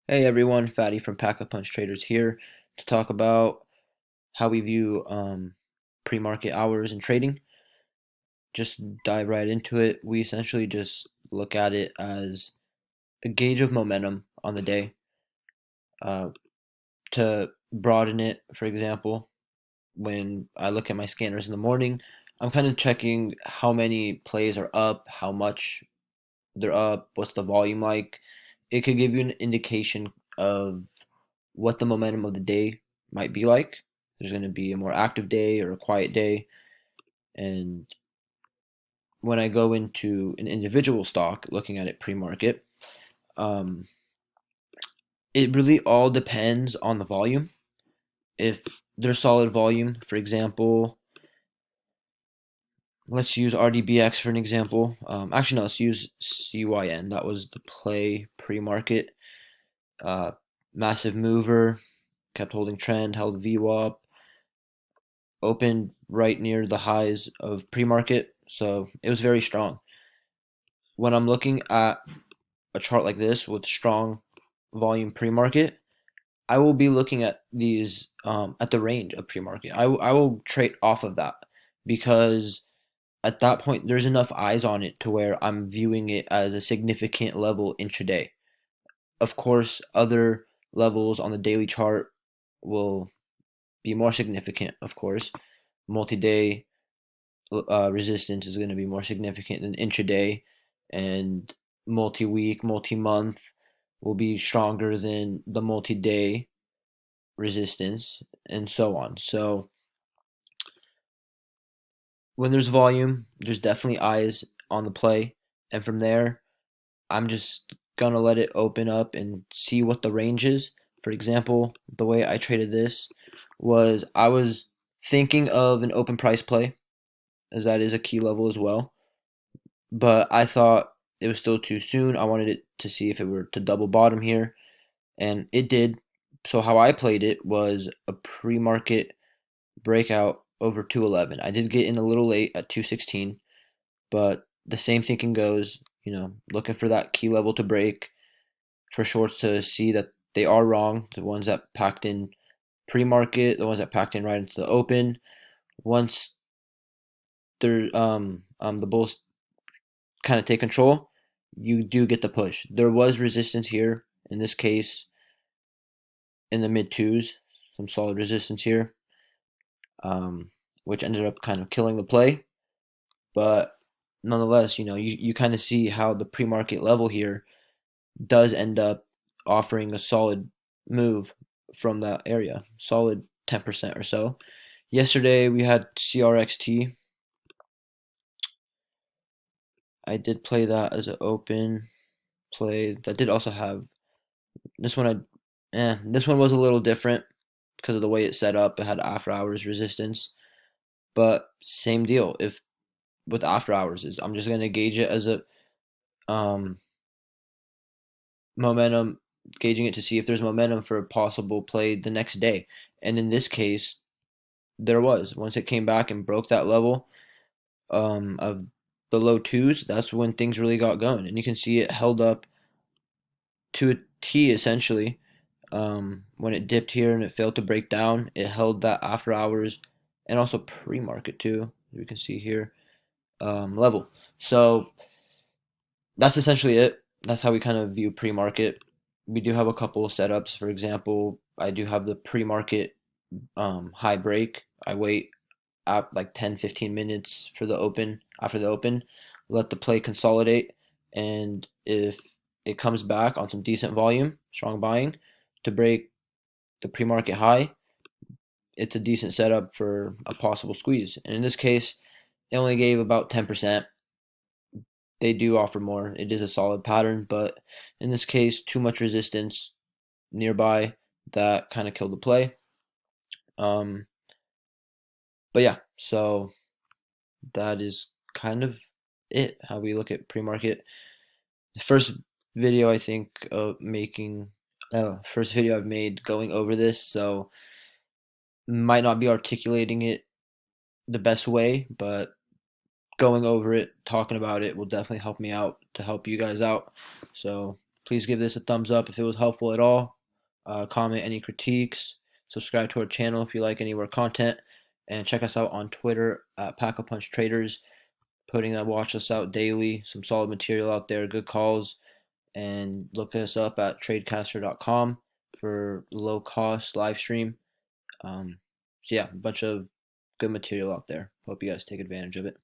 Hey everyone, Fatty from Pack-a-Punch Traders here to talk about how we view pre-market hours and trading. Just dive right into it. We essentially just look at it as a gauge of momentum on the day. Uh, to broaden it, for example, when I look at my scanners in the morning, I'm kind of checking how many plays are up, how much they're up, what's the volume like. It could give you an indication of what the momentum of the day might be like. There's going to be a more active day or a quiet day. And when I go into an individual stock, looking at it pre market, um, it really all depends on the volume. If there's solid volume, for example, let's use RDBX for an example. Actually, no, let's use CYN. That was the play pre market. Uh, Massive mover, kept holding trend, held VWAP, opened right near the highs of pre-market, so it was very strong. When I'm looking at a chart like this with strong volume pre-market, I will be looking at these at the range of pre-market. I will trade off of that because at that point there's enough eyes on it to where I'm viewing it as a significant level intraday. Of course, other levels on the daily chart will be more significant, of course. Multi-day resistance is going to be more significant than intraday, and multi-week, multi-month will be stronger than the multi-day resistance, and so on. So when there's volume, there's definitely eyes on the play, and from there, I'm just gonna let it open up and see what the range is. For example, the way I traded this was I was thinking of an open price play, as that is a key level as well. But I thought it was still too soon. I wanted it to see if it were to double bottom here, and it did. So how I played it was a pre-market breakout over 211. I did get in a little late at 216, but the same thinking goes, looking for that key level to break, for shorts to see that they are wrong, the ones that packed in pre-market, the ones that packed in right into the open. Once the bulls kind of take control, you do get the push. There was resistance here, in this case, in the mid twos, some solid resistance here, um, which ended up kind of killing the play. But nonetheless, you kind of see how the pre market level here does end up offering a solid move from that area, solid 10% or so. Yesterday we had CRXT. I did play that as an open play. That did also have this one. This one was a little different because of the way it's set up. It had after hours resistance, but same deal. If with after hours is, I'm just gonna gauge it as a um, momentum, gauging it to see if there's momentum for a possible play the next day. And in this case, there was. Once it came back and broke that level of the low twos, that's when things really got going. And you can see it held up to a T essentially. When it dipped here and it failed to break down, it held that after hours and also pre-market too. We can see here level. So that's essentially it. That's how we kind of view pre-market. We do have a couple of setups. For example, I do have the pre-market high break. I wait at like 10-15 minutes for the open, after the open, let the play consolidate, and if it comes back on some decent volume, strong buying to break the pre-market high, it's a decent setup for a possible squeeze. And in this case, it only gave about 10%. They do offer more. It is a solid pattern, but in this case, too much resistance nearby that kind of killed the play. Um, but yeah, so that is kind of it. How we look at pre-market. The first video I think of making, first video I've made going over this, so might not be articulating it the best way, but going over it, talking about it will definitely help me out to help you guys out. So Please give this a thumbs up if it was helpful at all. Comment any critiques. Subscribe to our channel if you like any of our content. And check us out on Twitter at Pack a Punch Traders. Watch us out daily. Some solid material out there, good calls. And look us up at tradecaster.com for low cost live stream. So yeah, a bunch of good material out there. Hope you guys take advantage of it.